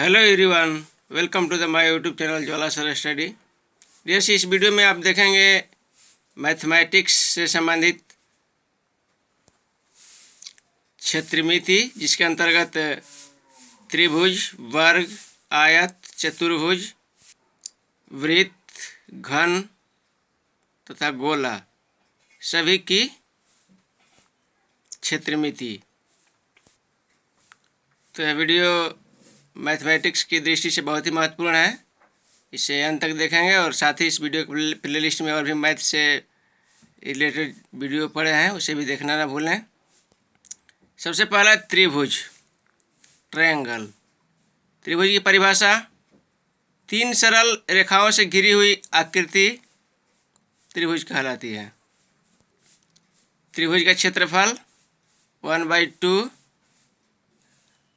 Hello everyone, welcome to the my YouTube channel Jwala sir study. जैसे इस video में आप देखेंगे मैथमेटिक्स से संबंधित क्षेत्रमिति, जिसके अंतर्गत त्रिभुज, वर्ग, आयत, चतुर्भुज, वृत्त, घन तथा गोला सभी की क्षेत्रमिति। तो यह वीडियो मैथमेटिक्स की दृष्टि से बहुत ही महत्वपूर्ण है। इसे अंत तक देखेंगे और साथ ही इस वीडियो के प्लेलिस्ट में और भी मैथ से रिलेटेड वीडियो पड़े हैं, उसे भी देखना ना भूलें। सबसे पहला त्रिभुज, ट्रायंगल। त्रिभुज की परिभाषा: तीन सरल रेखाओं से घिरी हुई आकृति त्रिभुज कहलाती है। त्रिभुज का क्षेत्रफल 1/2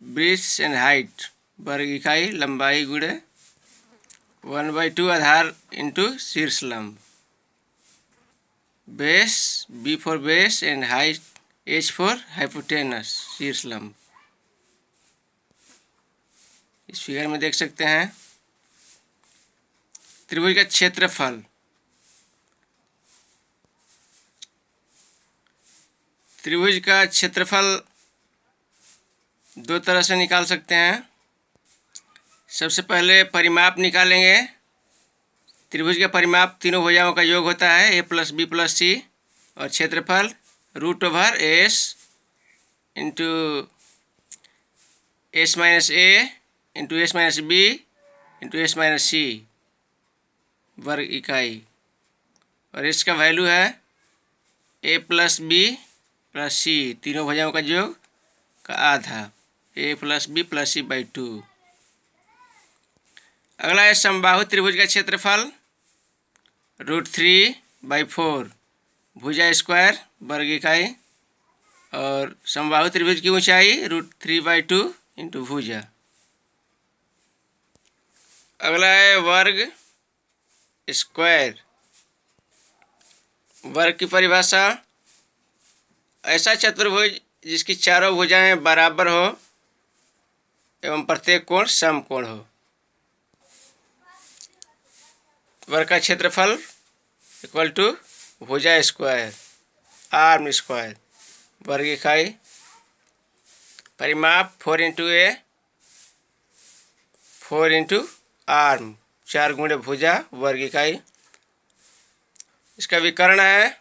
ब्रेड्थ एंड हाइट, वर्ग इकाई लंबाई गुणे 1/2 आधार इंटू शीर्ष लंब, base B for base and height H for hypotenuse, शीर्ष लंब। इस फिगर में देख सकते हैं त्रिभुज का क्षेत्रफल। त्रिभुज का क्षेत्रफल दो तरह से निकाल सकते हैं। सबसे पहले परिमाप निकालेंगे। त्रिभुज का परिमाप तीनों भुजाओं का योग होता है, a + b + c, और क्षेत्रफल √s into s-a into s-b into s-c वर्ग इकाई, और इसका वैल्यू है a + b + c, तीनों भुजाओं का योग का आधा, a + b + c/2। अगला है समबाहु त्रिभुज का क्षेत्रफल √3/4 भुजा स्क्वायर वर्ग इकाई, और समबाहु त्रिभुज की ऊंचाई √3/2 इंटू भुजा। अगला है वर्ग स्क्वायर। वर्ग की परिभाषा: ऐसा चतुर्भुज जिसकी चारों भुजाएं बराबर हो एवं प्रत्येक कोण समकोण हो। वर्ग का क्षेत्रफल इक्वल टू भुजा स्क्वायर, आर्म स्क्वायर, वर्ग इकाई। परिमाप 4 × a 4 × आर्म, 4 गुणे भुजा वर्ग इकाई। इसका विकर्ण है,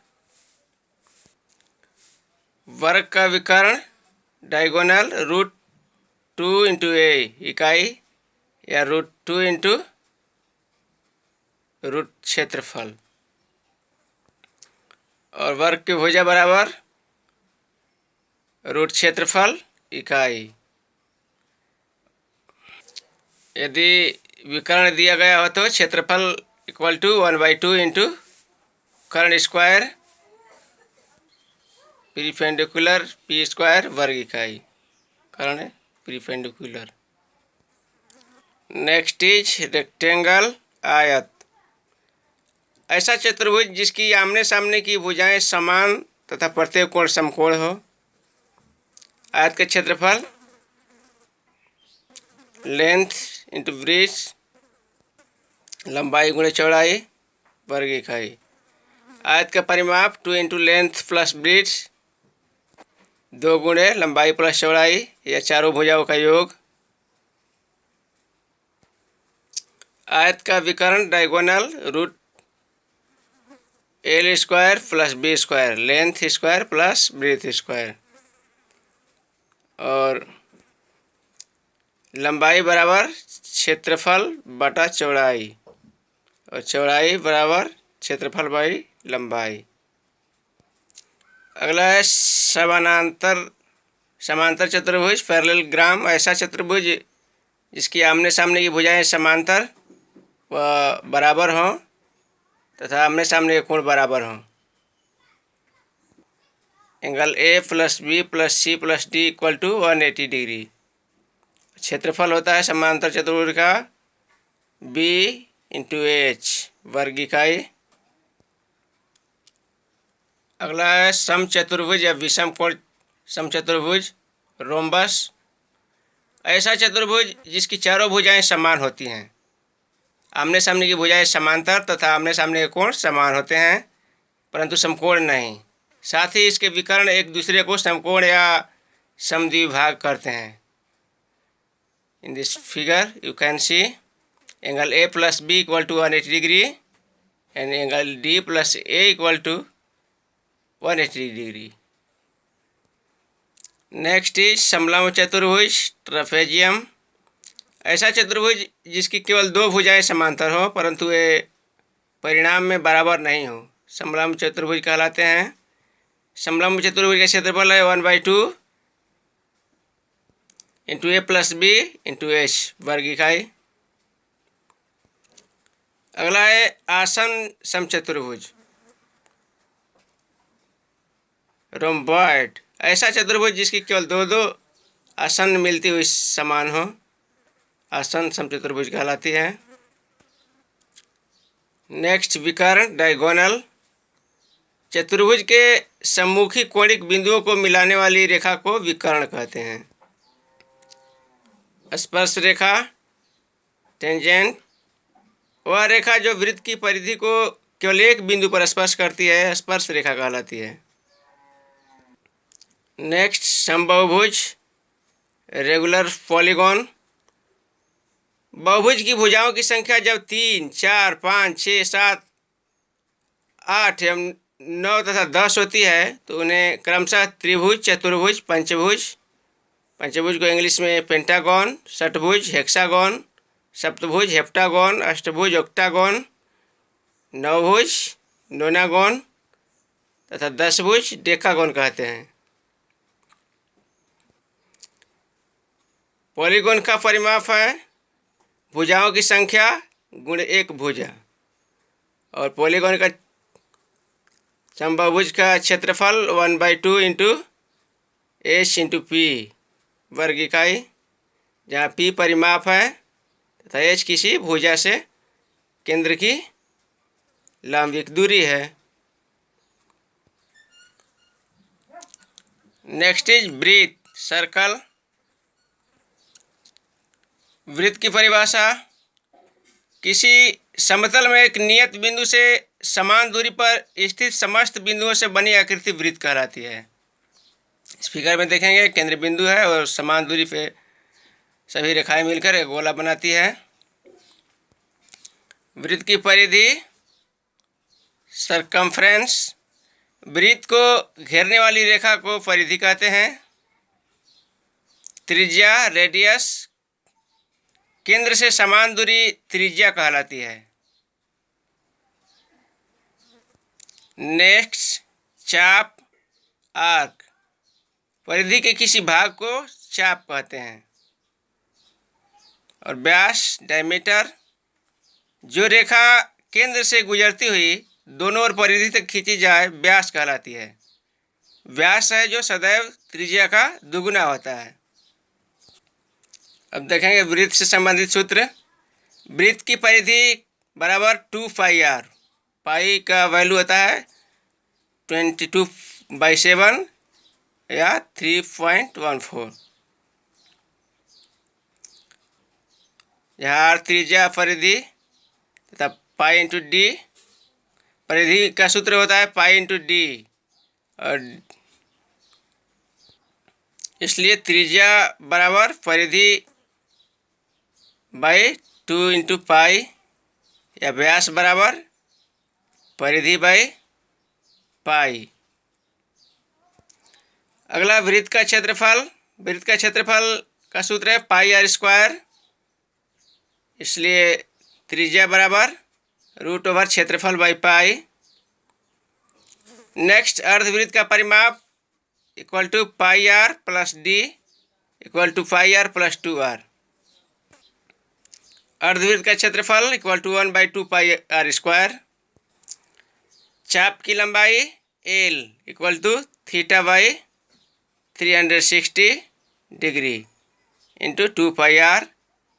वर्ग का विकर्ण डायगोनल √2 × a इकाई या √2 × रूट क्षेत्रफल, और वर्ग की भुजा बराबर रूट क्षेत्रफल इकाई। यदि विकर्ण दिया गया हो तो क्षेत्रफल इक्वल टू 1/2 इंटू कर्ण स्क्वायर प्रीपेंडिकुलर पी स्क्वायर वर्ग इकाई, कर्ण प्रीपेंडिकुलर। नेक्स्ट इज रेक्टेंगल, आयत। ऐसा चतुर्भुज जिसकी आमने सामने की भुजाएं समान तथा प्रत्येक कोण समकोण हो। आयत का क्षेत्रफल लेंथ इंटू ब्रेड्थ, लंबाई गुणे चौड़ाई वर्ग इकाई। आयत का परिमाप 2 × लेंथ + ब्रेड्थ, 2 गुणे लंबाई + चौड़ाई या चारों भुजाओं का योग। आयत का विकर्ण diagonal √l² + b², length square plus breadth square, और लंबाई बराबर क्षेत्रफल बटा चौड़ाई, और चौड़ाई बराबर क्षेत्रफल बाई लंबाई। अगला है समांतर चतुर्भुज, पैरेललोग्राम। ऐसा चतुर्भुज जिसकी आमने सामने की भुजाएं समांतर व बराबर हों तथा आमने सामने के कोण बराबर हों। Angle a + b + c + d = 180 degree. क्षेत्रफल होता है समांतर चतुर्भुज का b × h वर्ग इकाई। अगला है समचतुर्भुज या विषम कोण समचतुर्भुज, रोम्बस। ऐसा चतुर्भुज जिसकी चारों भुजाएं समान होती हैं। आमने सामने की भुजाएं समांतर तथा आमने सामने के कोण समान होते हैं परंतु समकोण नहीं। साथ ही इसके विकर्ण एक दूसरे को समकोण या समद्विभाग करते हैं। In this figure you can see angle A plus B equal to 180 degree and angle D plus A equal to 180 degree. Next is समलंब चतुर्भुज ट्रपेजियम। ऐसा चतुर्भुज जिसकी केवल दो भुजाएं समांतर हो परंतु वे परिणाम में बराबर नहीं हो समलंब चतुर्भुज कहलाते हैं। समलंब चतुर्भुज का क्षेत्रफल है 1/2 into A plus B into H वर्ग इकाई। अगला है आसन समचतुर्भुज रोम्बॉइड। ऐसा चतुर्भुज जिसकी केवल दो आसन मिलती हुई समान हो आसन समचतुर्भुज कहलाती है। नेक्स्ट विकर्ण डायगोनल। चतुर्भुज के सम्मुखी कोणिक बिंदुओं को मिलाने वाली रेखा को विकर्ण कहते हैं। स्पर्श रेखा टेंजेंट वह रेखा जो वृत्त की परिधि को केवल एक बिंदु पर स्पर्श करती है स्पर्श रेखा कहलाती है। नेक्स्ट समबाहुभुज रेगुलर पॉलीगॉन। बहुभुज की भुजाओं की संख्या जब 3, 4, 5, 6, 7, 8 एवं 9 तथा 10 होती है तो उन्हें क्रमशः त्रिभुज, चतुर्भुज, पंचभुज, पंचभुज को इंग्लिश में पेंटागॉन, षटभुज हेक्सागॉन, सप्तभुज हेप्टागॉन, अष्टभुज ऑक्टागॉन, नवभुज नोनागॉन तथा 10भुज डेकागॉन कहते हैं। पॉलीगॉन का परिमाप है भुजाओं की संख्या गुण एक भुजा और पॉलीगॉन का समबाहुभुज का क्षेत्रफल 1/2 इंटू H इंटू P वर्ग इकाई, जहाँ P परिमाप है तथा H किसी भुजा से केंद्र की लंबिक दूरी है। नेक्स्ट इज वृत्त सर्कल। वृत्त की परिभाषा किसी समतल में एक नियत बिंदु से समान दूरी पर स्थित समस्त बिंदुओं से बनी आकृति वृत्त कहलाती है। इस फिगर में देखेंगे केंद्र बिंदु है और समान दूरी पे सभी रेखाएं मिलकर एक गोला बनाती है। वृत्त की परिधि सरकमफ्रेंस। वृत्त को घेरने वाली रेखा को परिधि कहते हैं। त्रिज्या रेडियस केंद्र से समान दूरी त्रिज्या कहलाती है। नेक्स्ट चाप आर्क परिधि के किसी भाग को चाप कहते हैं। और व्यास डायमीटर जो रेखा केंद्र से गुजरती हुई दोनों ओर परिधि तक खींची जाए व्यास कहलाती है। व्यास है जो सदैव त्रिज्या का दुगुना होता है। अब देखेंगे वृत्त से संबंधित सूत्र। वृत्त की परिधि बराबर 2πr। पाई का वैल्यू होता है 22/7 या 3.14। यहाँ त्रिज्या परिधि तथा पाई इंटू डी। परिधि का सूत्र होता है पाई इंटू डी और इसलिए त्रिज्या बराबर परिधि बाई 2 इंटू पाई या व्यास बराबर परिधि बाई पाई। अगला वृत्त का क्षेत्रफल। वृत्त का क्षेत्रफल का सूत्र है πr²। इसलिए त्रिज्या बराबर √ओवर क्षेत्रफल बाई पाई। नेक्स्ट अर्धवृत्त का परिमाप equal to πr plus d equal to πr plus 2r। अर्धवृत्त का क्षेत्रफल इक्वल टू 1/2 πr²। चाप की लंबाई l equal to θ/360 degree into 2πr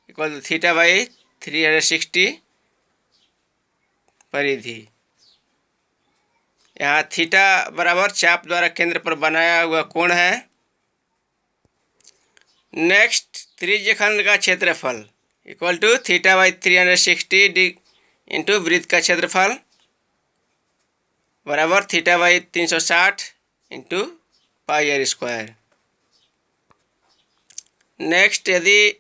equal to θ/360 परिधि। यहाँ थीटा बराबर चाप द्वारा केंद्र पर बनाया हुआ कोण है। नेक्स्ट त्रिज्यखंड का क्षेत्रफल equal to theta by 360 into वृत्त का क्षेत्रफल बराबर theta by 360 into pi r square. Next, यदि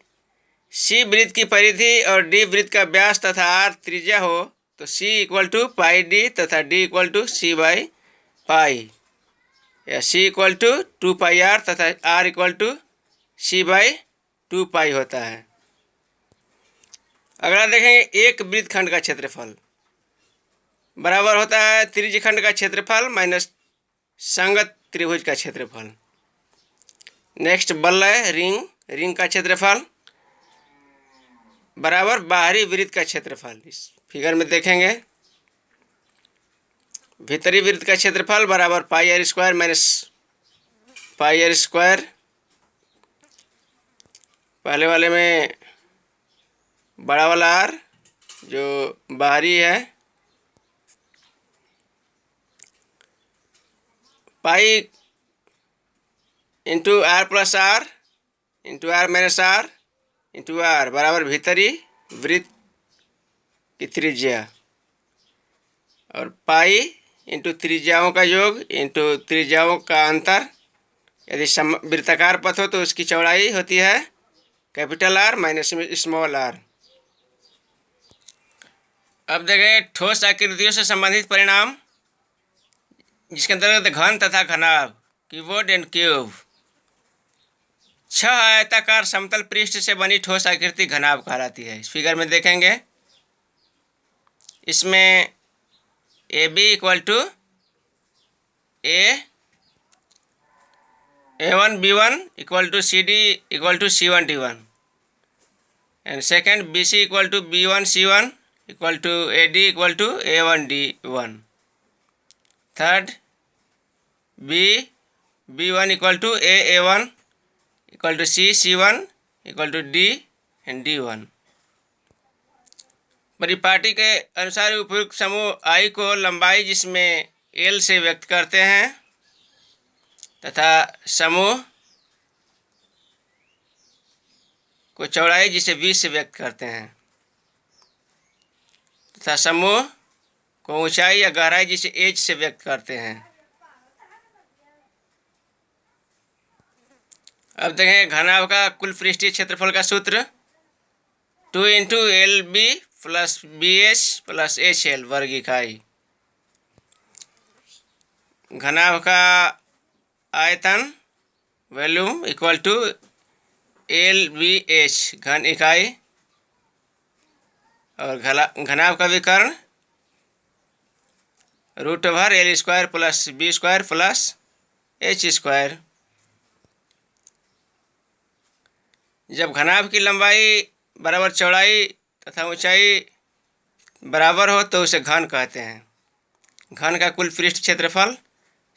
सी वृत्त की परिधि और डी वृत्त का व्यास तथा आर त्रिज्या हो तो C equal to pi D तथा D equal to C by pi, या C equal to 2 pi r तथा r equal to C by 2 pi होता है। अगला देखेंगे, एक वृत्तखंड का क्षेत्रफल बराबर होता है त्रिज्यखंड का क्षेत्रफल माइनस संगत त्रिभुज का क्षेत्रफल। नेक्स्ट, बल्लय रिंग का क्षेत्रफल बराबर बाहरी वृत्त का क्षेत्रफल। इस फिगर में देखेंगे, भीतरी वृत्त का क्षेत्रफल बराबर pi r square minus pi r square. पहले वाले में बड़ा वाला आर जो बाहरी है, pi into r plus r into r minus r into r बराबर भीतरी वृत्त की त्रिज्या, और पाई इंटू त्रिज्याओं का योग इंटू त्रिज्याओं का अंतर। यदि वृत्ताकार पथ हो तो उसकी चौड़ाई होती है capital r minus small r. अब देखें ठोस आकृतियों से संबंधित परिणाम, जिसके अंतर्गत घन तथा घनाभ क्यूबोइड एंड क्यूब। 6 आयताकार समतल पृष्ठ से बनी ठोस आकृति घनाभ कहलाती है। इस फिगर में देखेंगे, इसमें A B equal to A1 B1 equal to CD equal to C1 D1 and second BC equal to B1 C1 equal to AD equal to A1 D1। Third B1 equal to A1 equal to C1 equal to D and D1। परिपाटी के अनुसार उपयुक्त समूह I को लंबाई जिसमें L से व्यक्त करते हैं तथा समूह को चौड़ाई जिसे V से व्यक्त करते हैं तथा समूह को ऊंचाई या गहराई जिसे H से व्यक्त करते हैं। अब देखें घनाभ का कुल पृष्ठीय क्षेत्रफल का सूत्र 2 into LB plus BH plus HL वर्ग इकाई। घनाभ का आयतन वॉल्यूम इक्वल टू LBH घन इकाई, और घनाभ का विकर्ण root over L square plus B square plus H square. जब घनाभ की लंबाई बराबर चौड़ाई तथा ऊंचाई बराबर हो तो उसे घन कहते हैं। घन का कुल पृष्ठ क्षेत्रफल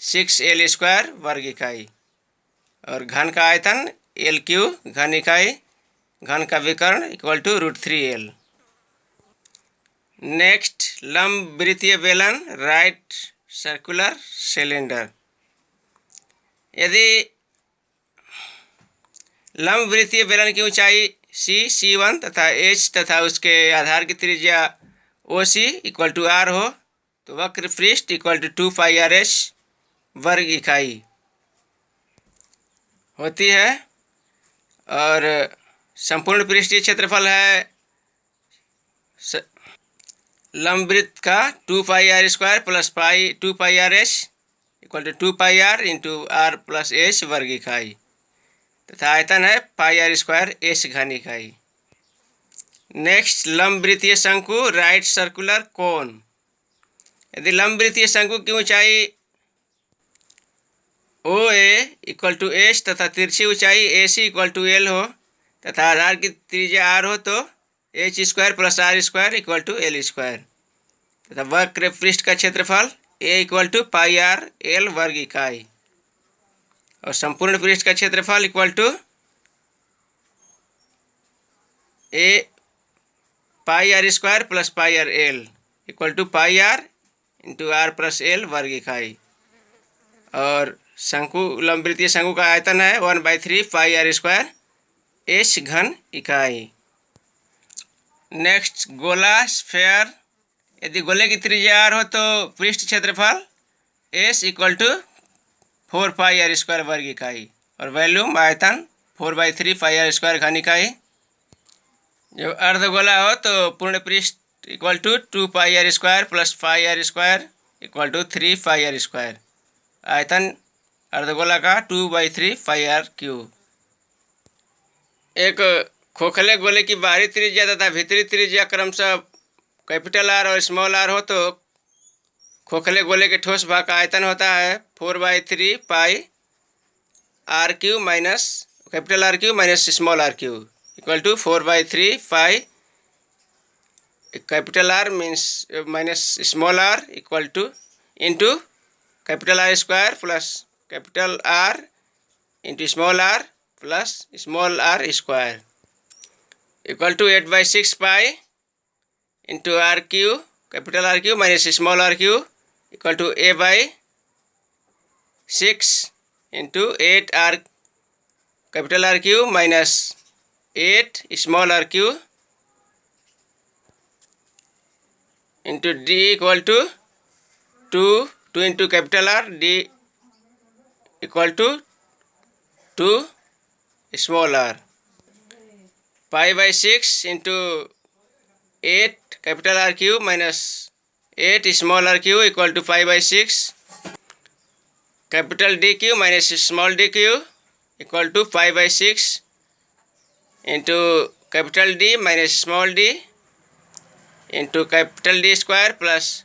6L स्क्वायर वर्ग इकाई, और घन का आयतन LQ घन इकाई, घन का विकर्ण इक्वल टू √3L। नेक्स्ट, लंब वृत्तीय बेलन राइट सर्कुलर सिलेंडर। यदि लंब वृत्तीय बेलन की ऊंचाई C1 तथा H तथा उसके आधार की त्रिज्या OC इक्वल टू R हो तो वक्र पृष्ठ इक्वल टू 2 पाई RS वर्ग इकाई होती है, और संपूर्ण पृष्ठीय क्षेत्रफल है लंबवृत्त का 2 pi R square plus 2 pi RS equal to 2 pi R into R plus S वर्ग इकाई, तथा आयतन है पाई R स्क्वायर S घन इकाई। नेक्स्ट, लंब वृत्तीय शंकु राइट सर्कुलर कोन। यदि लंब वृत्तीय शंकु की ऊंचाई OA इक्वल टू H तथा तिरछी ऊंचाई AC इक्वल टू L हो तथा आधार की त्रिज्या R हो तो H square plus R square equal to L square, तथा वक्र पृष्ठ का क्षेत्रफल A equal to pi R L वर्ग इकाई, और संपूर्ण पृष्ठ का क्षेत्रफल equal to A pi R square plus pi R L equal to pi R into R plus L वर्ग इकाई, और शंकु लंबवृत्तीय शंकु का आयतन है 1/3 पाई R स्क्वायर एच घन इकाई। नेक्स्ट गोला स्फेयर, यदि गोले की त्रिज्या r हो तो पृष्ठ क्षेत्रफल S equal to 4 pi r square वर्ग इकाई और वॉल्यूम आयतन 4/3 पाई r स्क्वायर घन इकाई। जब अर्धगोला हो तो पूर्ण पृष्ठ equal to 2 pi r square plus pi r square equal to 3 pi r square. आयतन अर्धगोला का 2/3 पाई r क्यूब। एक खोखले गोले की बाहरी त्रिज्या तथा भीतरी त्रिज्या क्रमशः कैपिटल R और स्मॉल r हो तो खोखले गोले के ठोस भाग का आयतन होता है 4/3 pi r cube minus capital R cube minus small r cube equal to 4/3 pi capital R means minus small r equal to into capital R square plus capital R into small r plus small r square equal to 8/6 pi into r cube capital R cube minus small r cube equal to a/6 into 8r capital R cube minus 8 small r cube into d equal to 2 into capital R d equal to 2 small r। पाई/6 into 8 capital R cube minus 8 small r cube equal to पाई/6 capital D cube minus small d cube equal to पाई/6 into capital D minus small d into capital D square plus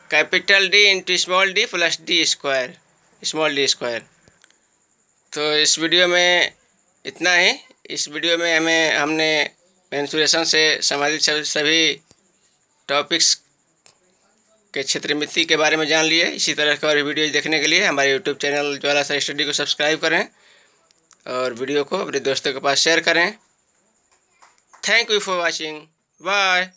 capital D into small d plus d square small d square. तो इस video में इतना ही। इस video में हमने mensuration से संबंधित सभी टॉपिक्स के क्षेत्रमिति के बारे में जान लिए। इसी तरह के और वीडियो देखने के लिए हमारे YouTube channel Jwala sir study को सब्सक्राइब करें और वीडियो को अपने दोस्तों के पास शेयर करें। Thank you for watching. Bye.